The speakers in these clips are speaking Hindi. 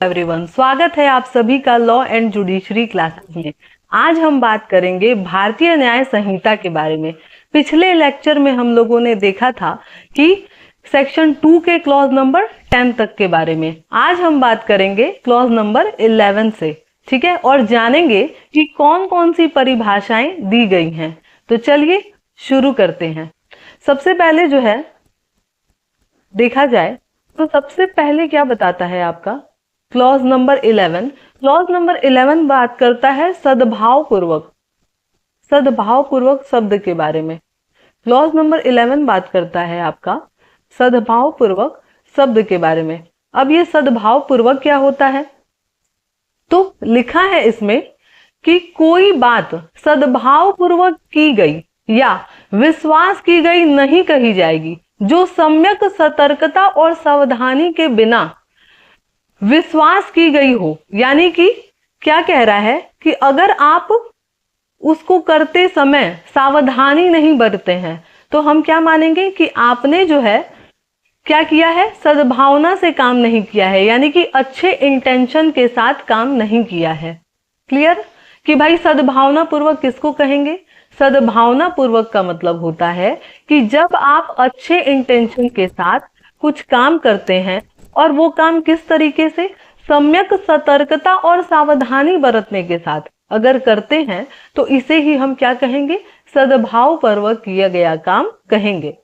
एवरीवन, स्वागत है आप सभी का लॉ एंड जुडिशरी क्लासेस में। आज हम बात करेंगे भारतीय न्याय संहिता के बारे में। पिछले लेक्चर में हम लोगों ने देखा था कि सेक्शन 2 के क्लॉज नंबर 10 तक के बारे में। आज हम बात करेंगे क्लॉज नंबर 11 से, ठीक है, और जानेंगे कि कौन कौन सी परिभाषाएं दी गई हैं। तो चलिए शुरू करते हैं। सबसे पहले जो है देखा जाए तो सबसे पहले क्या बताता है आपका क्लॉज नंबर 11। क्लॉज नंबर 11 बात करता है सद्भाव पूर्वक शब्द के बारे में। क्लॉज नंबर 11 बात करता है आपका सद्भाव पूर्वक शब्द के बारे में। अब ये सद्भाव पूर्वक क्या होता है? तो लिखा है इसमें कि कोई बात सद्भाव पूर्वक की गई या विश्वास की गई नहीं कही जाएगी जो सम्यक सतर्कता और सावधानी के बिना विश्वास की गई हो। यानी कि क्या कह रहा है कि अगर आप उसको करते समय सावधानी नहीं बरते हैं तो हम क्या मानेंगे कि आपने जो है क्या किया है, सद्भावना से काम नहीं किया है, यानी कि अच्छे इंटेंशन के साथ काम नहीं किया है। क्लियर? कि भाई सद्भावना पूर्वक किसको कहेंगे? सद्भावना पूर्वक का मतलब होता है कि जब आप अच्छे इंटेंशन के साथ कुछ काम करते हैं और वो काम किस तरीके से, सम्यक सतर्कता और सावधानी बरतने के साथ अगर करते हैं तो इसे ही हम क्या कहेंगे, सद्भाव पूर्वक किया गया काम कहेंगे।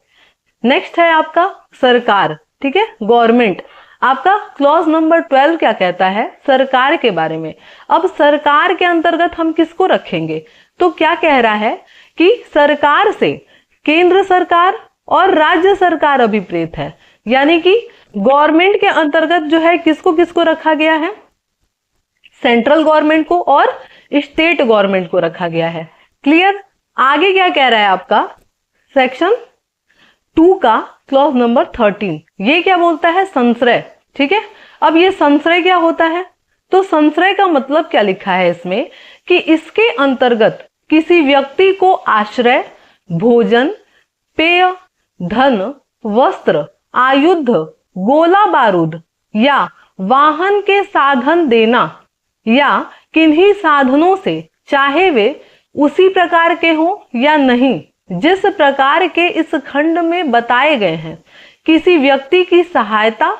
नेक्स्ट है आपका सरकार, ठीक है, गवर्नमेंट। आपका क्लॉज नंबर 12 क्या कहता है? सरकार के बारे में। अब सरकार के अंतर्गत हम किसको रखेंगे? तो क्या कह रहा है कि सरकार से केंद्र सरकार और राज्य सरकार अभिप्रेत है। यानी कि गवर्नमेंट के अंतर्गत जो है किसको किसको रखा गया है? सेंट्रल गवर्नमेंट को और स्टेट गवर्नमेंट को रखा गया है। क्लियर? आगे क्या कह रहा है आपका सेक्शन 2 का क्लॉज नंबर 13। ये क्या बोलता है? संश्रय। ठीक है, अब ये संश्रय क्या होता है? तो संश्रय का मतलब क्या लिखा है इसमें कि इसके अंतर्गत किसी व्यक्ति को आश्रय, भोजन, पेय, धन, वस्त्र, आयुध, गोला बारूद या वाहन के साधन देना या किन्हीं साधनों से, चाहे वे उसी प्रकार के हों या नहीं, जिस प्रकार के इस खंड में बताए गए हैं, किसी व्यक्ति की सहायता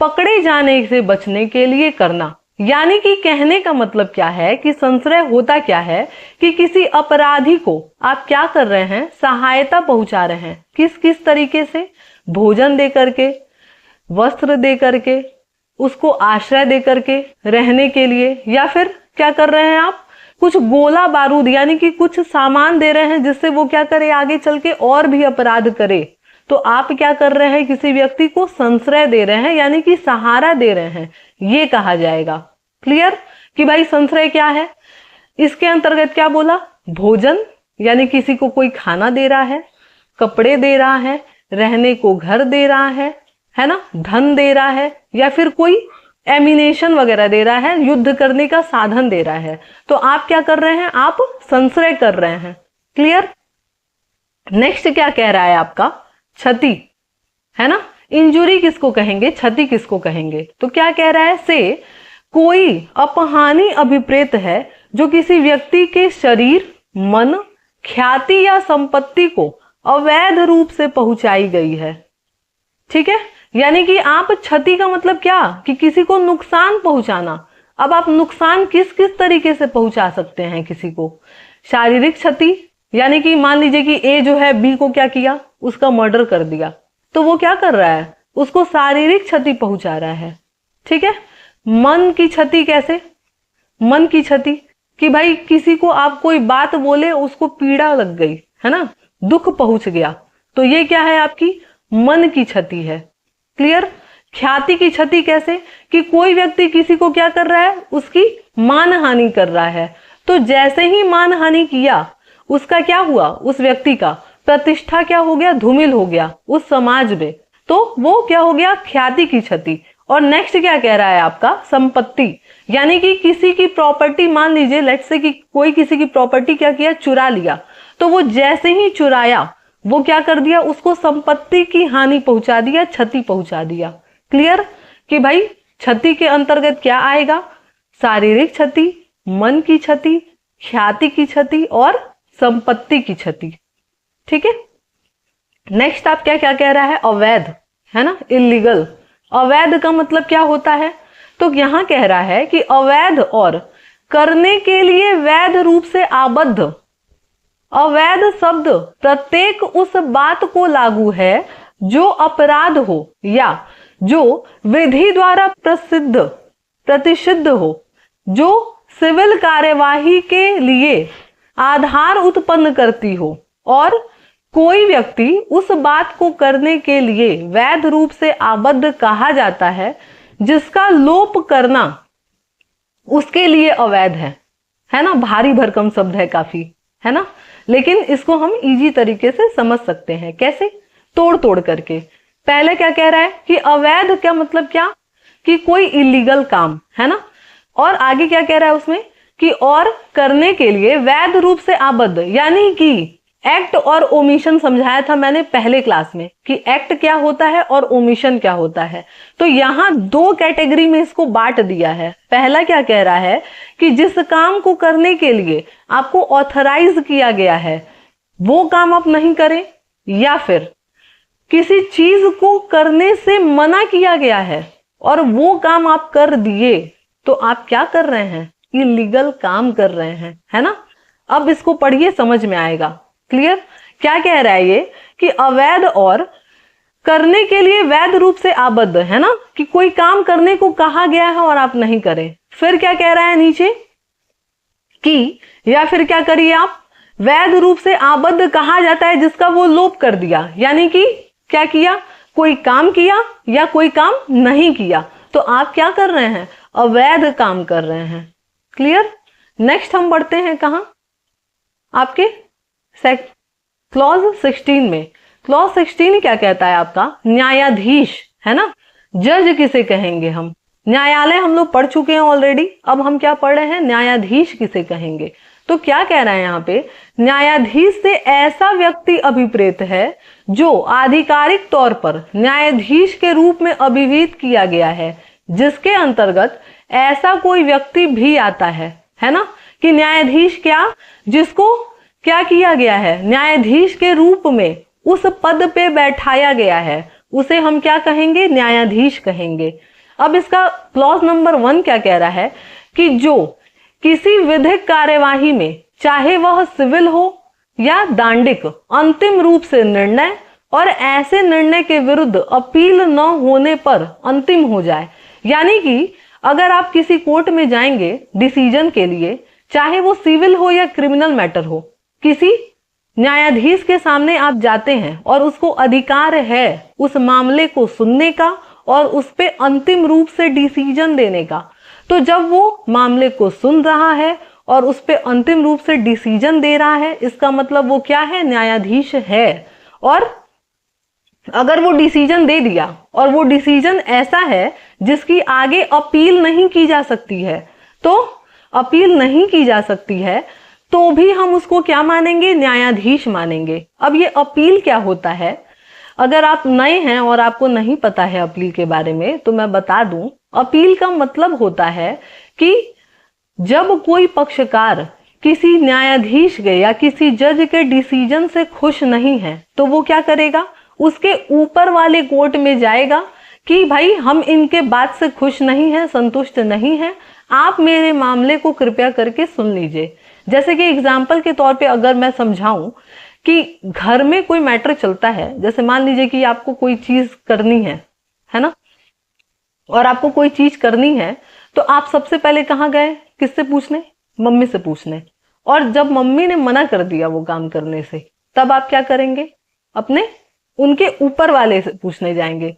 पकड़े जाने से बचने के लिए करना। यानी कि कहने का मतलब क्या है कि संश्रय होता क्या है कि किसी अपराधी को आप क्या कर रहे हैं, सहायता पहुंचा रहे हैं। किस किस तरीके से? भोजन दे करके, वस्त्र दे करके, उसको आश्रय दे करके रहने के लिए, या फिर क्या कर रहे हैं आप, कुछ गोला बारूद यानी कि कुछ सामान दे रहे हैं जिससे वो क्या करे, आगे चल के और भी अपराध करे। तो आप क्या कर रहे हैं, किसी व्यक्ति को संश्रय दे रहे हैं, यानी कि सहारा दे रहे हैं, ये कहा जाएगा। क्लियर? कि भाई संश्रय क्या है? इसके अंतर्गत क्या बोला? भोजन, यानी किसी को कोई खाना दे रहा है, कपड़े दे रहा है, रहने को घर दे रहा है ना, धन दे रहा है, या फिर कोई एमिनेशन वगैरह दे रहा है, युद्ध करने का साधन दे रहा है। तो आप क्या कर रहे हैं? आप संश्रय कर रहे हैं। क्लियर? नेक्स्ट क्या कह रहा है आपका? क्षति, है ना। इंजुरी किसको कहेंगे, क्षति किसको कहेंगे? तो क्या कह रहा है? से कोई अपहानि अभिप्रेत है जो किसी व्यक्ति के शरीर, मन, ख्याति या संपत्ति को अवैध रूप से पहुंचाई गई है। ठीक है, यानी कि आप क्षति का मतलब क्या, कि किसी को नुकसान पहुंचाना। अब आप नुकसान किस किस तरीके से पहुंचा सकते हैं किसी को? शारीरिक क्षति, यानी कि मान लीजिए कि ए जो है बी को क्या किया, उसका मर्डर कर दिया, तो वो क्या कर रहा है, उसको शारीरिक क्षति पहुंचा रहा है। ठीक है। मन की क्षति कैसे? मन की क्षति कि भाई किसी को आप कोई बात बोले, उसको पीड़ा लग गई, है ना, दुख पहुंच गया, तो ये क्या है, आपकी मन की क्षति है। क्लियर? ख्याति की क्षति कैसे? कि कोई व्यक्ति किसी को क्या कर रहा है, उसकी मानहानि कर रहा है। तो जैसे ही मानहानि किया, उसका क्या हुआ, उस व्यक्ति का प्रतिष्ठा क्या हो गया, धूमिल हो गया उस समाज में, तो वो क्या हो गया, ख्याति की क्षति। और नेक्स्ट क्या कह रहा है आपका? संपत्ति, यानी कि किसी की प्रॉपर्टी, मान लीजिए लेट्स से कि कोई किसी की प्रॉपर्टी क्या किया, चुरा लिया, तो वो जैसे ही चुराया वो क्या कर दिया, उसको संपत्ति की हानि पहुंचा दिया, क्षति पहुंचा दिया। क्लियर? कि भाई क्षति के अंतर्गत क्या आएगा? शारीरिक क्षति, मन की क्षति, ख्याति की क्षति और संपत्ति की क्षति। ठीक है। नेक्स्ट आप क्या क्या कह रहा है? अवैध, है ना, इलीगल। अवैध का मतलब क्या होता है? तो यहां कह रहा है कि अवैध और करने के लिए वैध रूप से आबद्ध। अवैध शब्द प्रत्येक उस बात को लागू है जो अपराध हो या जो विधि द्वारा प्रतिषिद्ध हो, जो सिविल कार्यवाही के लिए आधार उत्पन्न करती हो, और कोई व्यक्ति उस बात को करने के लिए वैध रूप से आबद्ध कहा जाता है जिसका लोप करना उसके लिए अवैध है ना। भारी भरकम शब्द है काफी, है ना, लेकिन इसको हम इजी तरीके से समझ सकते हैं। कैसे? तोड़ तोड़ करके। पहले क्या कह रहा है कि अवैध क्या मतलब क्या? कि कोई इलीगल काम, है ना। और आगे क्या कह रहा है उसमें कि और करने के लिए वैध रूप से आबद्ध, यानी कि एक्ट और ओमिशन समझाया था मैंने पहले क्लास में कि एक्ट क्या होता है और ओमिशन क्या होता है। तो यहां दो कैटेगरी में इसको बांट दिया है। पहला क्या कह रहा है कि जिस काम को करने के लिए आपको ऑथराइज किया गया है वो काम आप नहीं करें, या फिर किसी चीज को करने से मना किया गया है और वो काम आप कर दिए, तो आप क्या कर रहे हैं? इलीगल काम कर रहे हैं, है ना। अब इसको पढ़िए, समझ में आएगा। क्लियर? क्या कह रहा है ये कि अवैध और करने के लिए वैध रूप से आबद्ध, है ना, कि कोई काम करने को कहा गया है और आप नहीं करें। फिर क्या कह रहा है नीचे कि या फिर क्या करिए आप? वैध रूप से आबद्ध कहा जाता है जिसका वो लोप कर दिया, यानी कि क्या किया? कोई काम किया या कोई काम नहीं किया, तो आप क्या कर रहे हैं? अवैध काम कर रहे हैं। क्लियर? नेक्स्ट हम बढ़ते हैं कहां? आपके क्लॉज 16 में। क्लॉज 16 क्या कहता है आपका? न्यायाधीश, है ना। जज किसे कहेंगे हम? न्यायालय हम लोग पढ़ चुके हैं ऑलरेडी, अब हम क्या पढ़ रहे हैं? न्यायाधीश किसे कहेंगे। तो क्या कह रहा है यहाँ पे? न्यायाधीश से ऐसा व्यक्ति अभिप्रेत है जो आधिकारिक तौर पर न्यायाधीश के रूप में अभिहित किया गया है, जिसके अंतर्गत ऐसा कोई व्यक्ति भी आता है ना, कि न्यायाधीश क्या, जिसको क्या किया गया है? न्यायाधीश के रूप में उस पद पे बैठाया गया है, उसे हम क्या कहेंगे? न्यायाधीश कहेंगे। अब इसका क्लॉज नंबर 1 क्या कह रहा है कि जो किसी विधिक कार्यवाही में, चाहे वह सिविल हो या दांडिक, अंतिम रूप से निर्णय और ऐसे निर्णय के विरुद्ध अपील न होने पर अंतिम हो जाए। यानी कि अगर आप किसी कोर्ट में जाएंगे डिसीजन के लिए, चाहे वो सिविल हो या क्रिमिनल मैटर हो, किसी न्यायाधीश के सामने आप जाते हैं और उसको अधिकार है उस मामले को सुनने का और उस पे अंतिम रूप से डिसीजन देने का। तो जब वो मामले को सुन रहा है और उस पे अंतिम रूप से डिसीजन दे रहा है, इसका मतलब वो क्या है? न्यायाधीश है। और अगर वो डिसीजन दे दिया और वो डिसीजन ऐसा है जिसकी आगे अपील नहीं की जा सकती है, तो अपील नहीं की जा सकती है तो भी हम उसको क्या मानेंगे? न्यायाधीश मानेंगे। अब ये अपील क्या होता है? अगर आप नए हैं और आपको नहीं पता है अपील के बारे में, तो मैं बता दूं, अपील का मतलब होता है कि जब कोई पक्षकार किसी न्यायाधीश के या किसी जज के डिसीजन से खुश नहीं है, तो वो क्या करेगा? उसके ऊपर वाले कोर्ट में जाएगा कि भाई हम इनके बात से खुश नहीं हैं, संतुष्ट नहीं हैं, आप मेरे मामले को कृपया करके सुन लीजिए। जैसे कि एग्जाम्पल के तौर पे अगर मैं समझाऊं कि घर में कोई मैटर चलता है, जैसे मान लीजिए कि आपको कोई चीज करनी है ना, और आपको कोई चीज करनी है, तो आप सबसे पहले कहाँ गए? किससे पूछने? मम्मी से पूछने। और जब मम्मी ने मना कर दिया वो काम करने से, तब आप क्या करेंगे? अपने उनके ऊपर वाले से पूछने जाएंगे,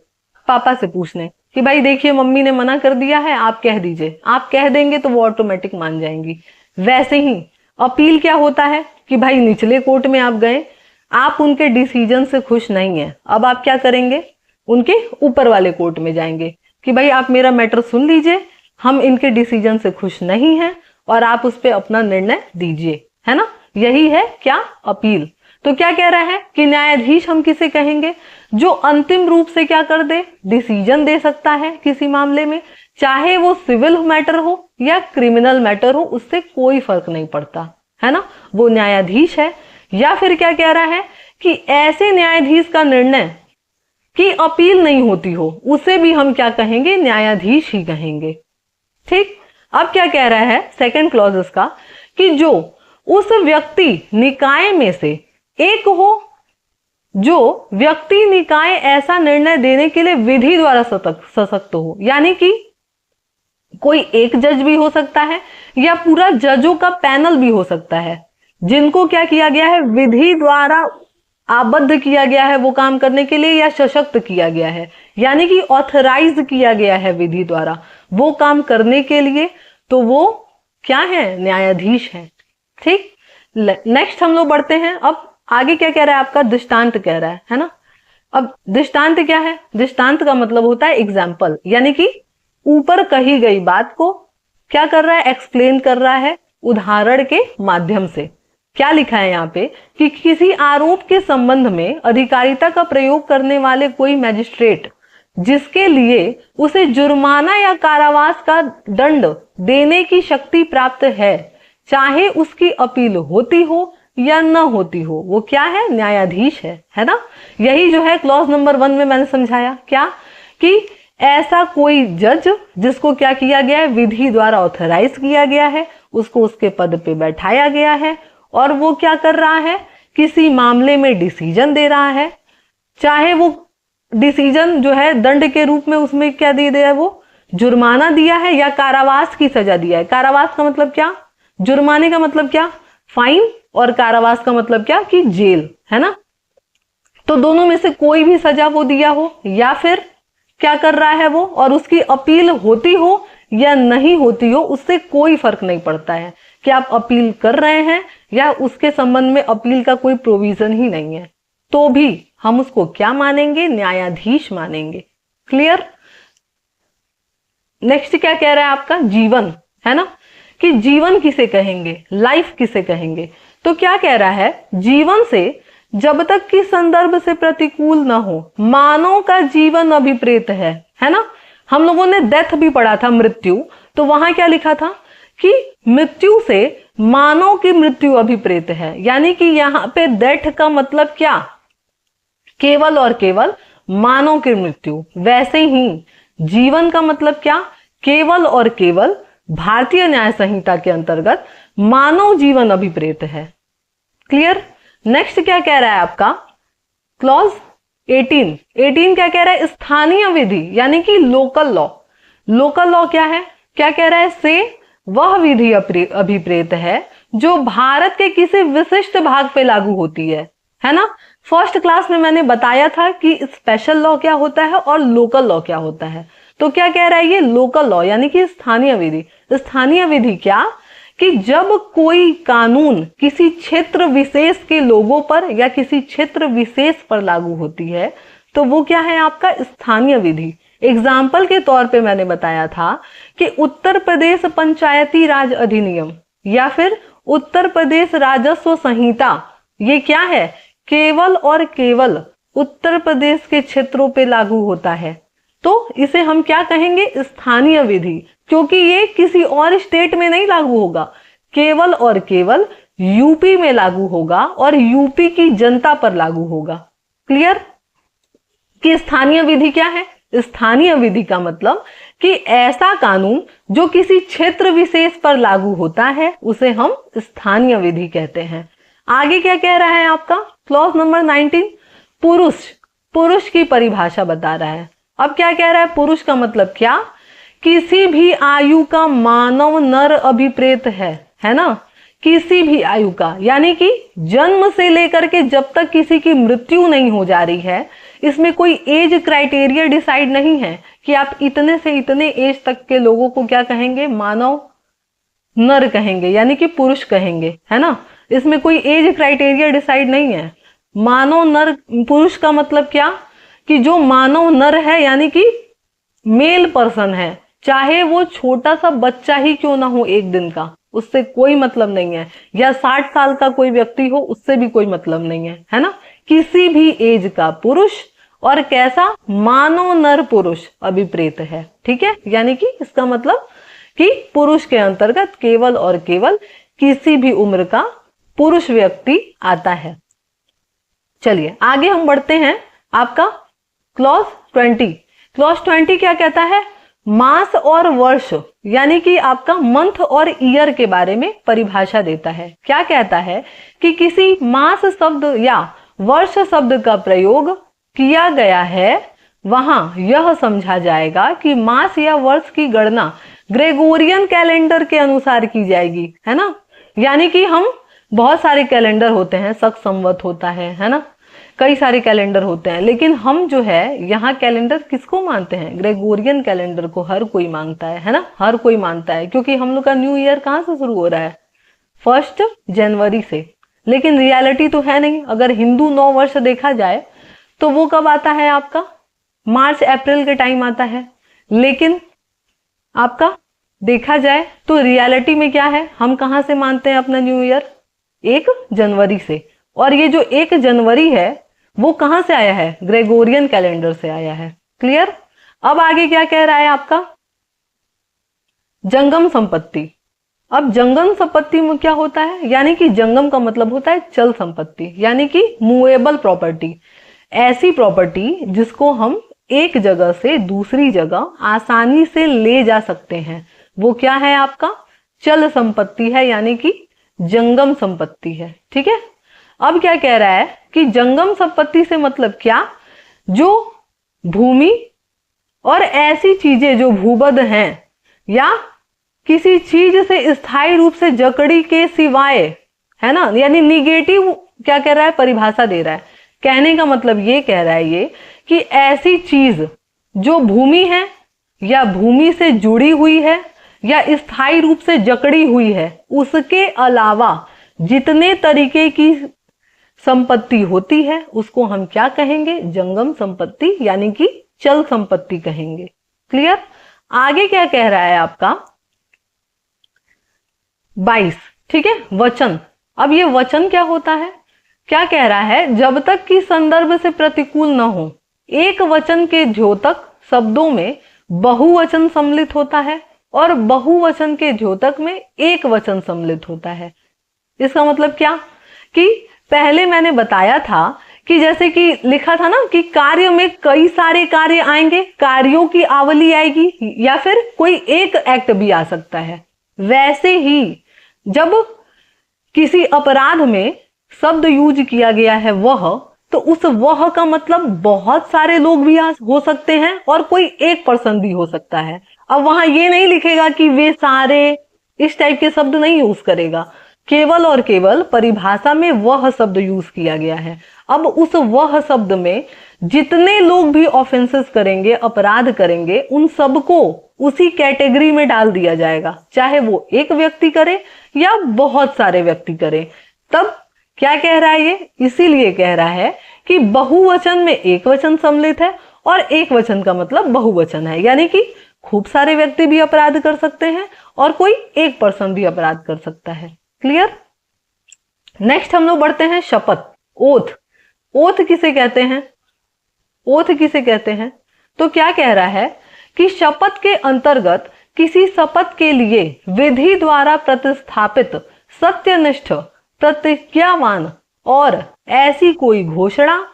पापा से पूछने कि भाई देखिए मम्मी ने मना कर दिया है, आप कह दीजिए। आप कह देंगे तो वो ऑटोमेटिक मान जाएंगी। वैसे ही अपील क्या होता है कि भाई निचले कोर्ट में आप गए, आप उनके डिसीजन से खुश नहीं है, अब आप क्या करेंगे? उनके ऊपर वाले कोर्ट में जाएंगे कि भाई आप मेरा मैटर सुन लीजिए, हम इनके डिसीजन से खुश नहीं हैं और आप उस पर अपना निर्णय दीजिए, है ना। यही है क्या? अपील। तो क्या कह रहा है कि न्यायाधीश हम किसे कहेंगे? जो अंतिम रूप से क्या कर दे? डिसीजन दे सकता है किसी मामले में, चाहे वो सिविल मैटर हो या क्रिमिनल मैटर हो, उससे कोई फर्क नहीं पड़ता, है ना, वो न्यायाधीश है। या फिर क्या कह रहा है कि ऐसे न्यायाधीश का निर्णय की अपील नहीं होती हो, उसे भी हम क्या कहेंगे, न्यायाधीश ही कहेंगे। ठीक, अब क्या कह रहा है सेकंड क्लॉज इसका, कि जो उस व्यक्ति निकाय में से एक हो, जो व्यक्ति निकाय ऐसा निर्णय देने के लिए विधि द्वारा सशक्त हो, यानी कि कोई एक जज भी हो सकता है या पूरा जजों का पैनल भी हो सकता है, जिनको क्या किया गया है, विधि द्वारा आबद्ध किया गया है वो काम करने के लिए, या सशक्त किया गया है, यानी कि ऑथराइज किया गया है विधि द्वारा वो काम करने के लिए, तो वो क्या है, न्यायाधीश है। ठीक, नेक्स्ट हम लोग बढ़ते हैं। अब आगे क्या कह रहा है आपका, दृष्टांत कह रहा है ना। अब दृष्टांत क्या है, दृष्टांत का मतलब होता है एग्जाम्पल, यानी कि ऊपर कही गई बात को क्या कर रहा है, एक्सप्लेन कर रहा है उदाहरण के माध्यम से। क्या लिखा है यहाँ पे कि किसी आरोप के संबंध में अधिकारिता का प्रयोग करने वाले कोई मैजिस्ट्रेट जिसके लिए उसे जुर्माना या कारावास का दंड देने की शक्ति प्राप्त है, चाहे उसकी अपील होती हो या न होती हो, वो क्या है, न्यायाधीश है ना। यही जो है क्लॉज नंबर 1 में मैंने समझाया, क्या कि ऐसा कोई जज जिसको क्या किया गया है, विधि द्वारा ऑथराइज किया गया है, उसको उसके पद पे बैठाया गया है और वो क्या कर रहा है, किसी मामले में डिसीजन दे रहा है, चाहे वो डिसीजन जो है दंड के रूप में उसमें क्या दे दिया है, वो जुर्माना दिया है या कारावास की सजा दिया है। कारावास का मतलब क्या, जुर्माने का मतलब क्या, फाइन, और कारावास का मतलब क्या कि जेल, है ना। तो दोनों में से कोई भी सजा वो दिया हो, या फिर क्या कर रहा है वो, और उसकी अपील होती हो या नहीं होती हो, उससे कोई फर्क नहीं पड़ता है कि आप अपील कर रहे हैं या उसके संबंध में अपील का कोई प्रोविजन ही नहीं है, तो भी हम उसको क्या मानेंगे, न्यायाधीश मानेंगे। क्लियर। नेक्स्ट क्या कह रहा है आपका, जीवन, है ना, कि जीवन किसे कहेंगे, लाइफ किसे कहेंगे। तो क्या कह रहा है, जीवन से जब तक कि संदर्भ से प्रतिकूल ना हो, मानव का जीवन अभिप्रेत है ना। हम लोगों ने डेथ भी पढ़ा था, मृत्यु, तो वहां क्या लिखा था कि मृत्यु से मानव की मृत्यु अभिप्रेत है, यानी कि यहाँ पे डेथ का मतलब क्या, केवल और केवल मानव की मृत्यु। वैसे ही जीवन का मतलब क्या, केवल और केवल भारतीय न्याय संहिता के अंतर्गत मानव जीवन अभिप्रेत है। क्लियर। नेक्स्ट क्या कह रहा है आपका, क्लॉज 18 क्या कह रहा है, स्थानीय विधि यानी कि लोकल लॉ। लोकल लॉ क्या है, क्या कह रहा है, से वह विधि अभिप्रेत है जो भारत के किसी विशिष्ट भाग पे लागू होती है ना। फर्स्ट क्लास में मैंने बताया था कि स्पेशल लॉ क्या होता है और लोकल लॉ क्या होता है। तो क्या कह रहा है ये, लोकल लॉ यानी कि स्थानीय विधि। स्थानीय विधि क्या, कि जब कोई कानून किसी क्षेत्र विशेष के लोगों पर या किसी क्षेत्र विशेष पर लागू होती है, तो वो क्या है आपका, स्थानीय विधि। एग्जाम्पल के तौर पे मैंने बताया था कि उत्तर प्रदेश पंचायती राज अधिनियम या फिर उत्तर प्रदेश राजस्व संहिता, ये क्या है, केवल और केवल उत्तर प्रदेश के क्षेत्रों पे लागू होता है। तो इसे हम क्या कहेंगे, स्थानीय विधि, क्योंकि ये किसी और स्टेट में नहीं लागू होगा, केवल और केवल यूपी में लागू होगा और यूपी की जनता पर लागू होगा। क्लियर। कि स्थानीय विधि क्या है, स्थानीय विधि का मतलब कि ऐसा कानून जो किसी क्षेत्र विशेष पर लागू होता है उसे हम स्थानीय विधि कहते हैं। आगे क्या कह रहा है आपका, क्लॉज नंबर 19, पुरुष की परिभाषा बता रहा है। अब क्या कह रहा है, पुरुष का मतलब क्या, किसी भी आयु का मानव नर अभिप्रेत है ना, किसी भी आयु का, यानी कि जन्म से लेकर के जब तक किसी की मृत्यु नहीं हो जा रही है, इसमें कोई एज क्राइटेरिया डिसाइड नहीं है कि आप इतने से इतने एज तक के लोगों को क्या कहेंगे, मानव नर कहेंगे, यानी कि पुरुष कहेंगे, है ना। इसमें कोई एज क्राइटेरिया डिसाइड नहीं है। मानव नर पुरुष का मतलब क्या, कि जो मानव नर है यानी कि मेल पर्सन है, चाहे वो छोटा सा बच्चा ही क्यों ना हो एक दिन का, उससे कोई मतलब नहीं है, या 60 साल का कोई व्यक्ति हो उससे भी कोई मतलब नहीं है, है ना। किसी भी एज का पुरुष और कैसा, मानव नर पुरुष अभिप्रेत है। ठीक है, यानी कि इसका मतलब कि पुरुष के अंतर्गत केवल और केवल किसी भी उम्र का पुरुष व्यक्ति आता है। चलिए आगे हम बढ़ते हैं। आपका क्लॉज 20, क्लॉज 20 क्या कहता है, मास और वर्ष यानी कि आपका मंथ और ईयर के बारे में परिभाषा देता है। क्या कहता है कि किसी मास शब्द या वर्ष शब्द का प्रयोग किया गया है, वहां यह समझा जाएगा कि मास या वर्ष की गणना ग्रेगोरियन कैलेंडर के अनुसार की जाएगी, है ना। यानी कि हम बहुत सारे कैलेंडर होते हैं, शक संवत होता है ना, कई सारे कैलेंडर होते हैं, लेकिन हम जो है यहाँ कैलेंडर किसको मानते हैं, ग्रेगोरियन कैलेंडर को हर कोई मांगता है ना, हर कोई मानता है, क्योंकि हम लोग का न्यू ईयर कहाँ से शुरू हो रहा है, 1 जनवरी से। लेकिन रियलिटी तो है नहीं। अगर हिंदू 9 वर्ष देखा जाए तो वो कब आता है, आपका मार्च अप्रैल के टाइम आता है। लेकिन आपका देखा जाए तो रियलिटी में क्या है, हम कहां से मानते हैं अपना न्यू ईयर, 1 जनवरी से। और ये जो 1 जनवरी है वो कहां से आया है, ग्रेगोरियन कैलेंडर से आया है। क्लियर। अब आगे क्या कह रहा है आपका, जंगम संपत्ति। अब जंगम संपत्ति में क्या होता है, यानी कि जंगम का मतलब होता है चल संपत्ति, यानी कि मूवेबल प्रॉपर्टी, ऐसी प्रॉपर्टी जिसको हम एक जगह से दूसरी जगह आसानी से ले जा सकते हैं, वो क्या है, आपका चल संपत्ति है, यानी कि जंगम संपत्ति है। ठीक है। अब क्या कह रहा है कि जंगम संपत्ति से मतलब क्या, जो भूमि और ऐसी चीजें जो भूबद्ध हैं या किसी चीज से स्थायी रूप से जकड़ी के सिवाय, है ना, यानी निगेटिव क्या कह रहा है, परिभाषा दे रहा है। कहने का मतलब ये कह रहा है ये कि ऐसी चीज जो भूमि है या भूमि से जुड़ी हुई है या स्थायी रूप से जकड़ी हुई है, उसके अलावा जितने तरीके की संपत्ति होती है उसको हम क्या कहेंगे, जंगम संपत्ति, यानी कि चल संपत्ति कहेंगे। क्लियर। आगे क्या कह रहा है आपका 22। ठीक है, वचन। अब ये वचन क्या होता है, क्या कह रहा है, जब तक कि संदर्भ से प्रतिकूल न हो, एक वचन के द्योतक शब्दों में बहुवचन सम्मिलित होता है और बहुवचन के द्योतक में एक वचन सम्मिलित होता है। इसका मतलब क्या, कि पहले मैंने बताया था कि जैसे कि लिखा था ना कि कार्य में कई सारे कार्य आएंगे, कार्यों की आवली आएगी, या फिर कोई एक एक्ट भी आ सकता है। वैसे ही जब किसी अपराध में शब्द यूज किया गया है वह, तो उस वह का मतलब बहुत सारे लोग भी हो सकते हैं और कोई एक पर्सन भी हो सकता है। अब वहां ये नहीं लिखेगा कि वे सारे, इस टाइप के शब्द नहीं यूज करेगा, केवल और केवल परिभाषा में वह शब्द यूज किया गया है। अब उस वह शब्द में जितने लोग भी ऑफेंसेस करेंगे, अपराध करेंगे, उन सबको उसी कैटेगरी में डाल दिया जाएगा, चाहे वो एक व्यक्ति करे या बहुत सारे व्यक्ति करें। तब क्या कह रहा है ये, इसीलिए कह रहा है कि बहुवचन में एक वचन सम्मिलित है और एक वचन का मतलब बहुवचन है, यानी कि खूब सारे व्यक्ति भी अपराध कर सकते हैं और कोई एक पर्सन भी अपराध कर सकता है। क्लियर। नेक्स्ट हम लोग बढ़ते हैं शपथ, ओथ। ओथ किसे कहते हैं, ओथ किसे कहते हैं, तो क्या कह रहा है कि शपथ के अंतर्गत किसी शपथ के लिए विधि द्वारा प्रतिस्थापित सत्यनिष्ठ, प्रतिज्ञावान और ऐसी कोई घोषणा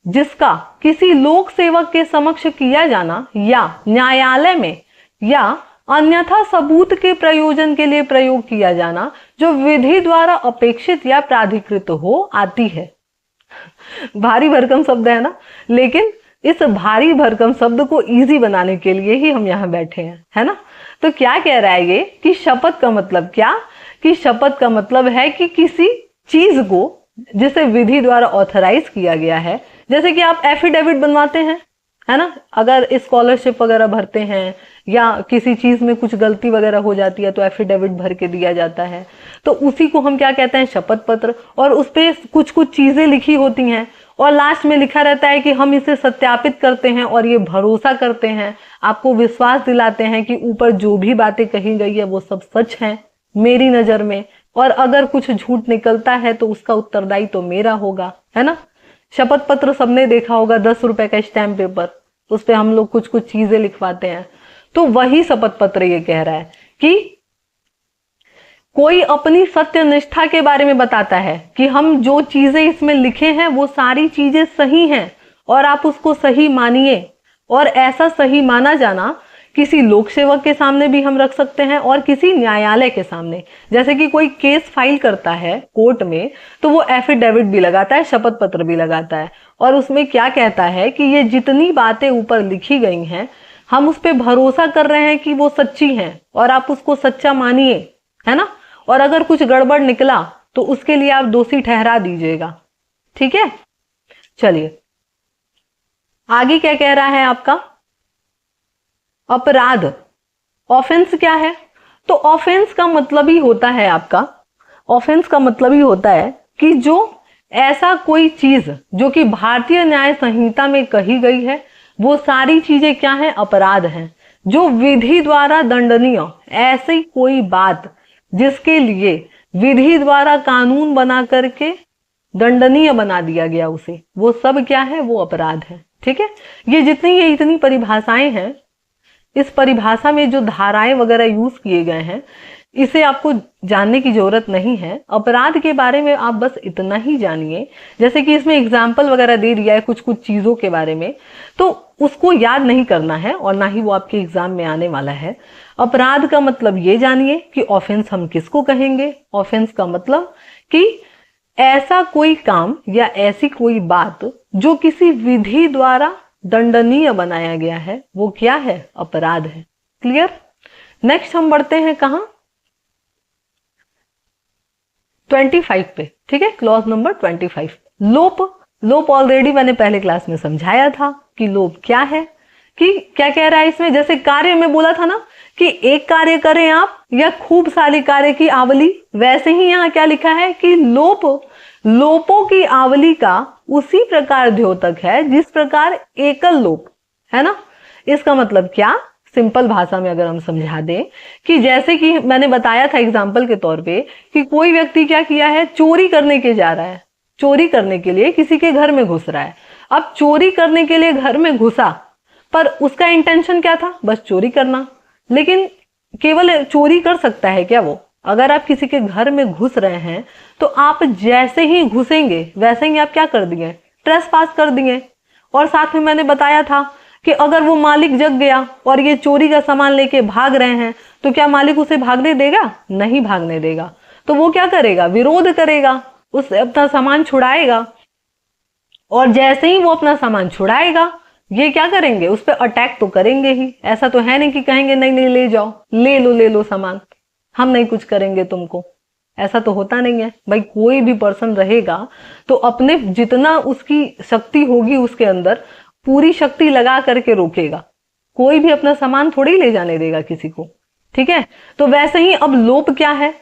जिसका किसी लोक सेवक के समक्ष किया जाना या न्यायालय में या अन्यथा सबूत के प्रयोजन के लिए प्रयोग किया जाना, जो विधि द्वारा अपेक्षित या प्राधिकृत हो, आती है। भारी भरकम शब्द है ना, लेकिन इस भारी भरकम शब्द को इजी बनाने के लिए ही हम यहाँ बैठे हैं, है ना। तो क्या कह रहा है ये कि शपथ का मतलब क्या, कि शपथ का मतलब है कि किसी चीज को जिसे विधि द्वारा ऑथराइज किया गया है, जैसे कि आप एफिडेविट बनवाते हैं, है ना, अगर स्कॉलरशिप वगैरह भरते हैं या किसी चीज में कुछ गलती वगैरह हो जाती है तो एफिडेविट भर के दिया जाता है, तो उसी को हम क्या कहते हैं, शपथ पत्र। और उस पे कुछ कुछ चीजें लिखी होती हैं और लास्ट में लिखा रहता है कि हम इसे सत्यापित करते हैं और ये भरोसा करते हैं, आपको विश्वास दिलाते हैं कि ऊपर जो भी बातें कही गई है वो सब सच है मेरी नजर में, और अगर कुछ झूठ निकलता है तो उसका उत्तरदायी तो मेरा होगा, है ना। शपथ पत्र सबने देखा होगा, 10 रुपए का स्टैम्प पेपर, उस पे हम लोग कुछ कुछ चीजें लिखवाते हैं। तो वही शपथ पत्र ये कह रहा है कि कोई अपनी सत्य निष्ठा के बारे में बताता है कि हम जो चीजें इसमें लिखे हैं वो सारी चीजें सही हैं और आप उसको सही मानिए। और ऐसा सही माना जाना किसी लोक सेवक के सामने भी हम रख सकते हैं और किसी न्यायालय के सामने। जैसे कि कोई केस फाइल करता है कोर्ट में तो वो एफिडेविट भी लगाता है, शपथ पत्र भी लगाता है, और उसमें क्या कहता है कि ये जितनी बातें ऊपर लिखी गई हैं हम उस पर भरोसा कर रहे हैं कि वो सच्ची हैं और आप उसको सच्चा मानिए, है ना। और अगर कुछ गड़बड़ निकला तो उसके लिए आप दोषी ठहरा दीजिएगा। ठीक है, चलिए आगे क्या कह रहा है आपका। अपराध, ऑफेंस क्या है? तो ऑफेंस का मतलब ही होता है आपका, ऑफेंस का मतलब ही होता है कि जो ऐसा कोई चीज जो कि भारतीय न्याय संहिता में कही गई है वो सारी चीजें क्या है? अपराध हैं, जो विधि द्वारा दंडनीय, ऐसी कोई बात जिसके लिए विधि द्वारा कानून बना करके दंडनीय बना दिया गया उसे, वो सब क्या है? वो अपराध है। ठीक है, ये इतनी परिभाषाएं हैं, इस परिभाषा में जो धाराएं वगैरह यूज किए गए हैं इसे आपको जानने की जरूरत नहीं है। अपराध के बारे में आप बस इतना ही जानिए, जैसे कि इसमें एग्जाम्पल वगैरह दे दिया है कुछ कुछ चीजों के बारे में, तो उसको याद नहीं करना है और ना ही वो आपके एग्जाम में आने वाला है। अपराध का मतलब ये जानिए कि ऑफेंस हम किसको कहेंगे। ऑफेंस का मतलब कि ऐसा कोई काम या ऐसी कोई बात जो किसी विधि द्वारा दंडनीय बनाया गया है वो क्या है? अपराध है। क्लियर। नेक्स्ट हम बढ़ते हैं कहां? 25 पे। ठीक है, क्लॉज नंबर 25, लोप। लोप ऑलरेडी मैंने पहले क्लास में समझाया था कि लोप क्या है, कि क्या कह रहा है इसमें। जैसे कार्य में बोला था ना कि एक कार्य करें आप या खूब सारे कार्य की आवली, वैसे ही यहां क्या लिखा है कि लोप, लोपों की आवली का उसी प्रकार द्योतक है जिस प्रकार एकल लोप है ना। इसका मतलब क्या, सिंपल भाषा में अगर हम समझा दें कि जैसे कि मैंने बताया था एग्जाम्पल के तौर पे कि कोई व्यक्ति क्या किया है, चोरी करने के जा रहा है, चोरी करने के लिए किसी के घर में घुस रहा है। अब चोरी करने के लिए घर में घुसा, पर उसका इंटेंशन क्या था? बस चोरी करना। लेकिन केवल चोरी कर सकता है क्या वो? अगर आप किसी के घर में घुस रहे हैं तो आप जैसे ही घुसेंगे वैसे ही आप क्या कर दिए? ट्रेसपास कर दिए। और साथ में मैंने बताया था कि अगर वो मालिक जग गया और ये चोरी का सामान लेके भाग रहे हैं तो क्या मालिक उसे भागने देगा? नहीं भागने देगा। तो वो क्या करेगा? विरोध करेगा, उससे अपना सामान छुड़ाएगा। और जैसे ही वो अपना सामान छुड़ाएगा ये क्या करेंगे? उस पर अटैक तो करेंगे ही। ऐसा तो है नहीं कि कहेंगे नहीं नहीं ले जाओ, ले लो सामान, हम नहीं कुछ करेंगे तुमको। ऐसा तो होता नहीं है भाई। कोई भी पर्सन रहेगा तो अपने जितना उसकी शक्ति होगी उसके अंदर पूरी शक्ति लगा करके रोकेगा। कोई भी अपना सामान थोड़ी ले जाने देगा किसी को। ठीक है, तो वैसे ही अब लोप क्या है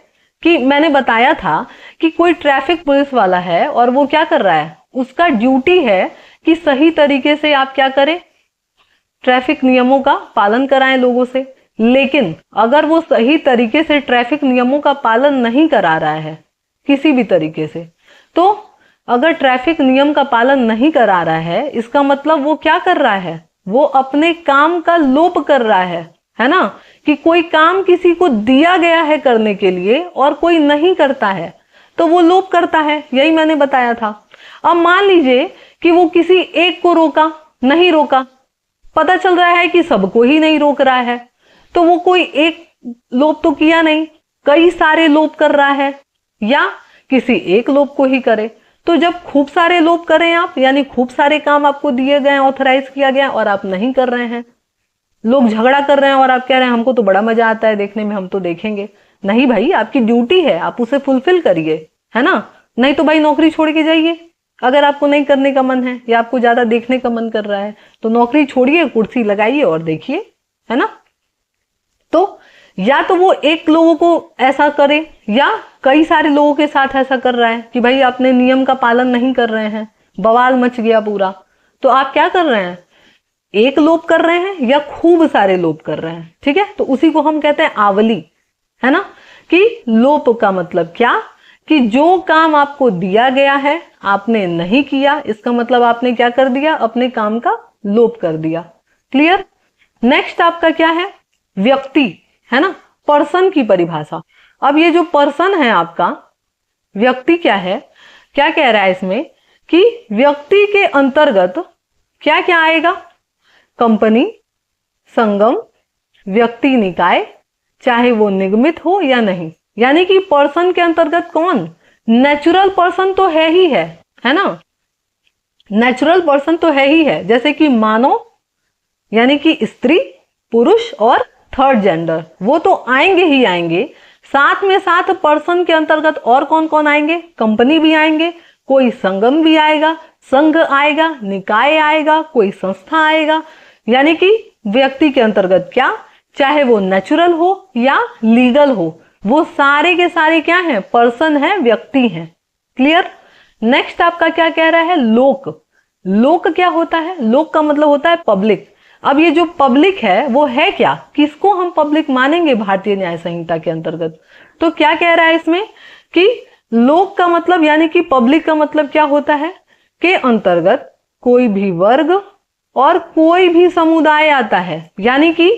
कि मैंने बताया था कि कोई ट्रैफिक पुलिस वाला है और वो क्या कर रहा है, उसका ड्यूटी है कि सही तरीके से आप क्या करें, ट्रैफिक नियमों का पालन कराएं लोगों से। लेकिन अगर वो सही तरीके से ट्रैफिक नियमों का पालन नहीं करा रहा है किसी भी तरीके से, तो अगर ट्रैफिक नियम का पालन नहीं करा रहा है इसका मतलब वो क्या कर रहा है? वो अपने काम का लोप कर रहा है ना। कि कोई काम किसी को दिया गया है करने के लिए और कोई नहीं करता है तो वो लोप करता है। यही मैंने बताया था। अब मान लीजिए कि वो किसी एक को रोका, नहीं रोका, पता चल रहा है कि सबको ही नहीं रोक रहा है, तो वो कोई एक लोप तो किया नहीं, कई सारे लोप कर रहा है, या किसी एक लोप को ही करे। तो जब खूब सारे लोप करें आप, यानी खूब सारे काम आपको दिए गए, ऑथराइज किया गया और आप नहीं कर रहे हैं, लोग झगड़ा कर रहे हैं और आप कह रहे हैं हमको तो बड़ा मजा आता है देखने में, हम तो देखेंगे। नहीं भाई, आपकी ड्यूटी है, आप उसे फुलफिल करिए, है ना। नहीं तो भाई नौकरी छोड़ के जाइए। अगर आपको नहीं करने का मन है या आपको ज्यादा देखने का मन कर रहा है तो नौकरी छोड़िए, कुर्सी लगाइए और देखिए, है ना। तो या तो वो एक लोगों को ऐसा करे या कई सारे लोगों के साथ ऐसा कर रहा है कि भाई अपने नियम का पालन नहीं कर रहे हैं, बवाल मच गया पूरा। तो आप क्या कर रहे हैं? एक लोप कर रहे हैं या खूब सारे लोप कर रहे हैं। ठीक है, तो उसी को हम कहते हैं आवली, है ना। कि लोप का मतलब क्या कि जो काम आपको दिया गया है आपने नहीं किया, इसका मतलब आपने क्या कर दिया, अपने काम का लोप कर दिया। क्लियर। नेक्स्ट आपका क्या है, व्यक्ति, है ना, पर्सन की परिभाषा। अब ये जो पर्सन है आपका, व्यक्ति क्या है, क्या कह रहा है इसमें कि व्यक्ति के अंतर्गत क्या क्या आएगा, कंपनी, संगम, व्यक्ति निकाय, चाहे वो निगमित हो या नहीं। यानी कि पर्सन के अंतर्गत कौन, नेचुरल पर्सन तो है ही है ना, नेचुरल पर्सन तो है ही है, जैसे कि मानव यानी कि स्त्री, पुरुष और थर्ड जेंडर, वो तो आएंगे ही आएंगे। साथ में साथ पर्सन के अंतर्गत और कौन कौन आएंगे, कंपनी भी आएंगे, कोई संगम भी आएगा, संघ आएगा, निकाय आएगा, कोई संस्था आएगा। यानी कि व्यक्ति के अंतर्गत क्या, चाहे वो नेचुरल हो या लीगल हो, वो सारे के सारे क्या हैं, पर्सन है, व्यक्ति हैं। क्लियर। नेक्स्ट आपका क्या कह रहा है, लोक। लोक क्या होता है, लोक का मतलब होता है पब्लिक। अब ये जो पब्लिक है वो है क्या, किसको हम पब्लिक मानेंगे भारतीय न्याय संहिता के अंतर्गत। तो क्या कह रहा है इसमें कि लोक का मतलब यानी कि पब्लिक का मतलब क्या होता है, के अंतर्गत कोई भी वर्ग और कोई भी समुदाय आता है। यानी कि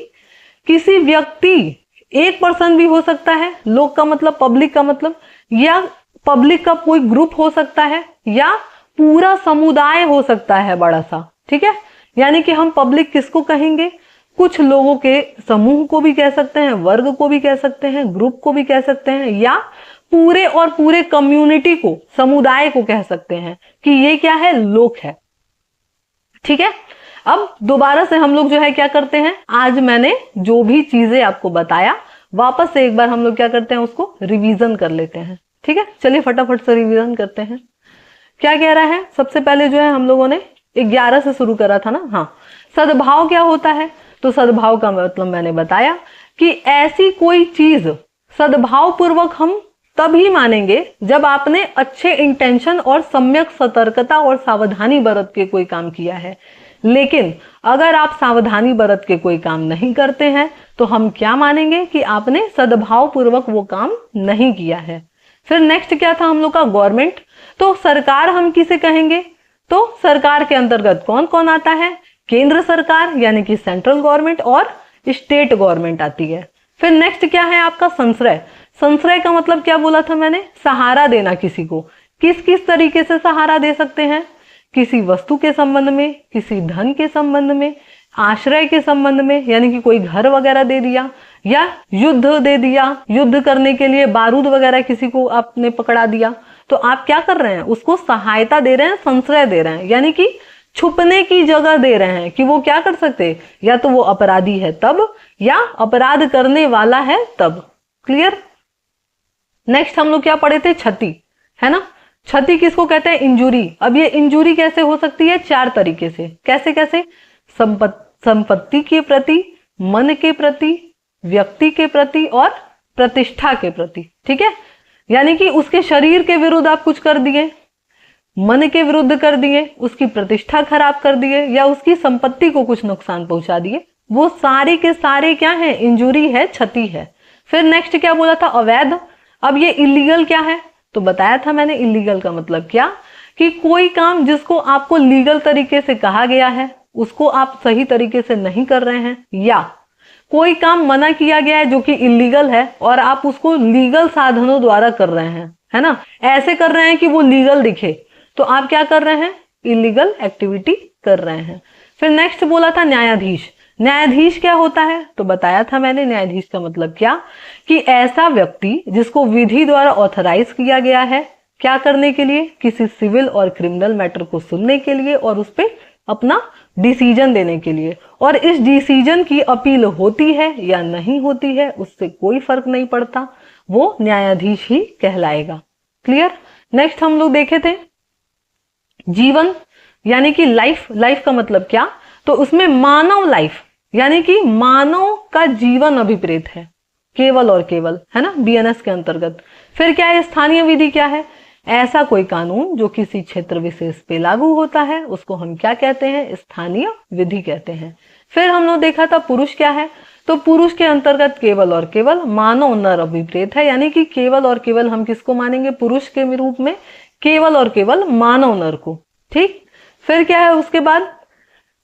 किसी व्यक्ति, एक पर्सन भी हो सकता है, लोक का मतलब पब्लिक का मतलब, या पब्लिक का कोई ग्रुप हो सकता है, या पूरा समुदाय हो सकता है बड़ा सा। ठीक है, यानी कि हम पब्लिक किसको कहेंगे, कुछ लोगों के समूह को भी कह सकते हैं, वर्ग को भी कह सकते हैं, ग्रुप को भी कह सकते हैं, या पूरे और पूरे कम्युनिटी को, समुदाय को कह सकते हैं कि ये क्या है, लोक है। ठीक है, अब दोबारा से हम लोग जो है क्या करते हैं, आज मैंने जो भी चीजें आपको बताया वापस से एक बार हम लोग क्या करते हैं, उसको रिवीजन कर लेते हैं। ठीक है, चलिए फटाफट से रिवीजन करते हैं। क्या कह रहा है, सबसे पहले जो है हम लोगों ने 11 से शुरू करा था ना। हाँ, सद्भाव क्या होता है, तो सद्भाव का मतलब मैंने बताया कि ऐसी कोई चीज सद्भाव पूर्वक हम तभी मानेंगे जब आपने अच्छे इंटेंशन और सम्यक सतर्कता और सावधानी बरत के कोई काम किया है। लेकिन अगर आप सावधानी बरत के कोई काम नहीं करते हैं तो हम क्या मानेंगे कि आपने सद्भाव पूर्वक वो काम नहीं किया है। फिर नेक्स्ट क्या था हम लोग का, गवर्नमेंट। तो सरकार हम किसे कहेंगे, तो सरकार के अंतर्गत कौन कौन आता है, केंद्र सरकार यानी कि सेंट्रल गवर्नमेंट और स्टेट गवर्नमेंट आती है। फिर नेक्स्ट क्या है आपका, संश्रय। संश्रय का मतलब क्या बोला था मैंने, सहारा देना किसी को। किस किस तरीके से सहारा दे सकते हैं, किसी वस्तु के संबंध में, किसी धन के संबंध में, आश्रय के संबंध में यानी कि कोई घर वगैरह दे दिया, या युद्ध दे दिया, युद्ध करने के लिए बारूद वगैरह किसी को आपने पकड़ा दिया, तो आप क्या कर रहे हैं, उसको सहायता दे रहे हैं, संश्रय दे रहे हैं, यानी कि छुपने की जगह दे रहे हैं कि वो क्या कर सकते, या तो वो अपराधी है तब, या अपराध करने वाला है तब। क्लियर। नेक्स्ट हम लोग क्या पढ़े थे, क्षति, है ना। क्षति किसको कहते हैं, इंजुरी। अब ये इंजुरी कैसे हो सकती है, 4 तरीके से। कैसे कैसे, संपत्ति के प्रति, मन के प्रति, व्यक्ति के प्रति और प्रतिष्ठा के प्रति। ठीक है, यानी कि उसके शरीर के विरुद्ध आप कुछ कर दिए, मन के विरुद्ध कर दिए, उसकी प्रतिष्ठा खराब कर दिए, या उसकी संपत्ति को कुछ नुकसान पहुंचा दिए, वो सारे के सारे क्या है, इंजुरी है, क्षति है। फिर नेक्स्ट क्या बोला था, अवैध। अब ये इलीगल क्या है, तो बताया था मैंने इलीगल का मतलब क्या, कि कोई काम जिसको आपको लीगल तरीके से कहा गया है उसको आप सही तरीके से नहीं कर रहे हैं, या कोई काम मना किया गया है जो कि इलीगल है और आप उसको लीगल साधनों द्वारा कर रहे हैं, है ना, ऐसे कर रहे हैं कि वो लीगल दिखे, तो आप क्या कर रहे हैं, इलीगल एक्टिविटी कर रहे हैं। फिर नेक्स्ट बोला था न्यायाधीश। न्यायाधीश क्या होता है, तो बताया था मैंने न्यायाधीश का मतलब क्या, कि ऐसा व्यक्ति जिसको विधि द्वारा ऑथराइज किया गया है क्या करने के लिए, किसी सिविल और क्रिमिनल मैटर को सुनने के लिए और उस पर अपना डिसीजन देने के लिए, और इस डिसीजन की अपील होती है या नहीं होती है उससे कोई फर्क नहीं पड़ता, वो न्यायाधीश ही कहलाएगा। क्लियर। नेक्स्ट हम लोग देखे थे जीवन यानी कि लाइफ। लाइफ का मतलब क्या, तो उसमें मानव लाइफ यानी कि मानव का जीवन अभिप्रेत है, केवल और केवल, है ना, बीएनएस के अंतर्गत। फिर क्या है, स्थानीय विधि क्या है, ऐसा कोई कानून जो किसी क्षेत्र विशेष पे लागू होता है उसको हम क्या कहते हैं, स्थानीय विधि कहते हैं। फिर हम लोग देखा था पुरुष क्या है, तो पुरुष के अंतर्गत केवल और केवल मानव नर अभिप्रेत है, यानी कि केवल और केवल हम किसको मानेंगे पुरुष के रूप में, केवल और केवल मानव नर को। ठीक, फिर क्या है उसके बाद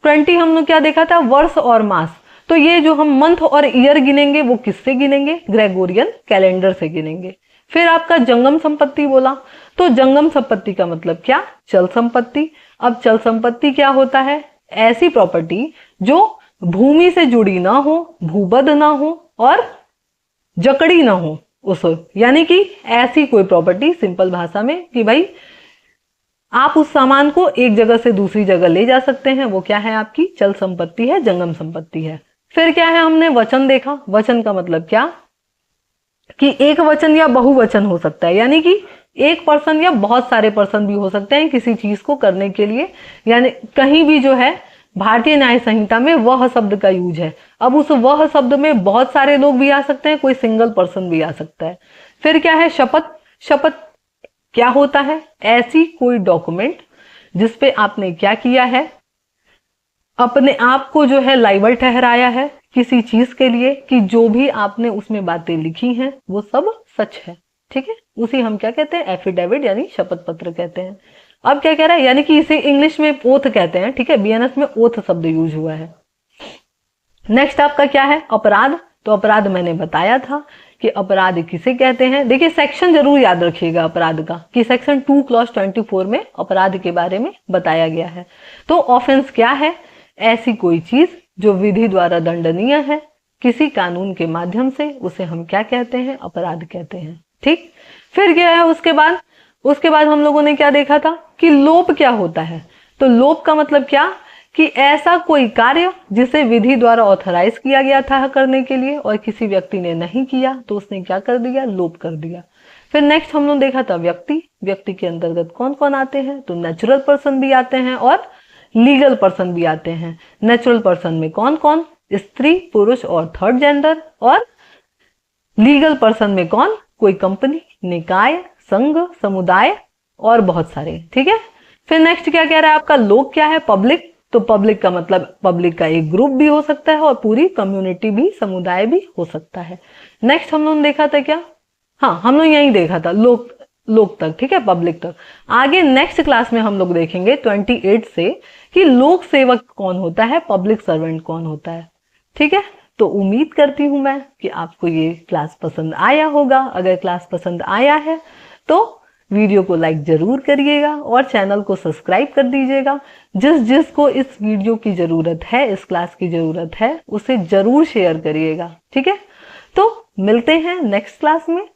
20 हम लोग क्या देखा था, वर्ष और मास। तो ये जो हम मंथ और ईयर गिनेंगे वो किससे गिनेंगे, ग्रेगोरियन कैलेंडर से गिनेंगे। फिर आपका जंगम संपत्ति बोला, तो जंगम संपत्ति का मतलब क्या, चल संपत्ति। अब चल संपत्ति क्या होता है, ऐसी प्रॉपर्टी जो भूमि से जुड़ी ना हो, भूबद्ध ना हो और जकड़ी ना हो उस, यानी कि ऐसी कोई प्रॉपर्टी, सिंपल भाषा में कि भाई आप उस सामान को एक जगह से दूसरी जगह ले जा सकते हैं, वो क्या है आपकी चल संपत्ति है, जंगम संपत्ति है। फिर क्या है, हमने वचन देखा। वचन का मतलब क्या कि एक वचन या बहुवचन हो सकता है, यानी कि एक पर्सन या बहुत सारे पर्सन भी हो सकते हैं किसी चीज को करने के लिए। यानी कहीं भी जो है भारतीय न्याय संहिता में वह शब्द का यूज है। अब उस वह शब्द में बहुत सारे लोग भी आ सकते हैं, कोई सिंगल पर्सन भी आ सकता है। फिर क्या है, शपथ। शपथ क्या होता है, ऐसी कोई डॉक्यूमेंट जिसपे आपने क्या किया है, अपने आप को जो है लाइबल ठहराया है किसी चीज के लिए, कि जो भी आपने उसमें बातें लिखी हैं वो सब सच है। ठीक है, उसी हम क्या कहते हैं, एफिडेविट यानी शपथ पत्र कहते हैं। अब क्या कह रहा है, यानी कि इसे इंग्लिश में ओथ कहते हैं। ठीक है, बीएनएस में ओथ शब्द यूज हुआ है। नेक्स्ट आपका क्या है, अपराध। तो अपराध मैंने बताया था कि अपराध किसे कहते हैं। देखिए सेक्शन जरूर याद रखिएगा अपराध का, कि सेक्शन 2 क्लॉज 24 में अपराध के बारे में बताया गया है। तो ऑफेंस क्या है, ऐसी कोई चीज जो विधि द्वारा दंडनीय है किसी कानून के माध्यम से, उसे हम क्या कहते हैं, अपराध कहते हैं। ठीक, फिर क्या है उसके बाद हम लोगों ने क्या देखा था कि लोप क्या होता है। तो लोप का मतलब क्या कि ऐसा कोई कार्य जिसे विधि द्वारा ऑथराइज किया गया था करने के लिए और किसी व्यक्ति ने नहीं किया तो उसने क्या कर दिया, लोप कर दिया। फिर नेक्स्ट हम लोग देखा था व्यक्ति। व्यक्ति के अंतर्गत कौन कौन आते हैं, तो नेचुरल पर्सन भी आते हैं और लीगल पर्सन भी आते हैं। नेचुरल पर्सन में कौन कौन, स्त्री, पुरुष और थर्ड जेंडर। और लीगल पर्सन में कौन, कोई कंपनी, निकाय, संघ, समुदाय और बहुत सारे। ठीक है, फिर नेक्स्ट क्या कह रहा है आपका, लोक क्या है, पब्लिक। तो पब्लिक का मतलब पब्लिक का एक ग्रुप भी हो सकता है और पूरी कम्युनिटी भी, समुदाय भी हो सकता है। नेक्स्ट हम लोगों ने देखा था क्या, हाँ हम लोग यही देखा था लोक तक। ठीक है, पब्लिक तक। आगे नेक्स्ट क्लास में हम लोग देखेंगे 28 से कि लोक सेवक कौन होता है, पब्लिक सर्वेंट कौन होता है। ठीक है, तो उम्मीद करती हूं मैं कि आपको ये क्लास पसंद आया होगा। अगर क्लास पसंद आया है तो वीडियो को लाइक जरूर करिएगा और चैनल को सब्सक्राइब कर दीजिएगा। जिसको इस वीडियो की जरूरत है, इस क्लास की जरूरत है, उसे जरूर शेयर करिएगा। ठीक है, तो मिलते हैं नेक्स्ट क्लास में।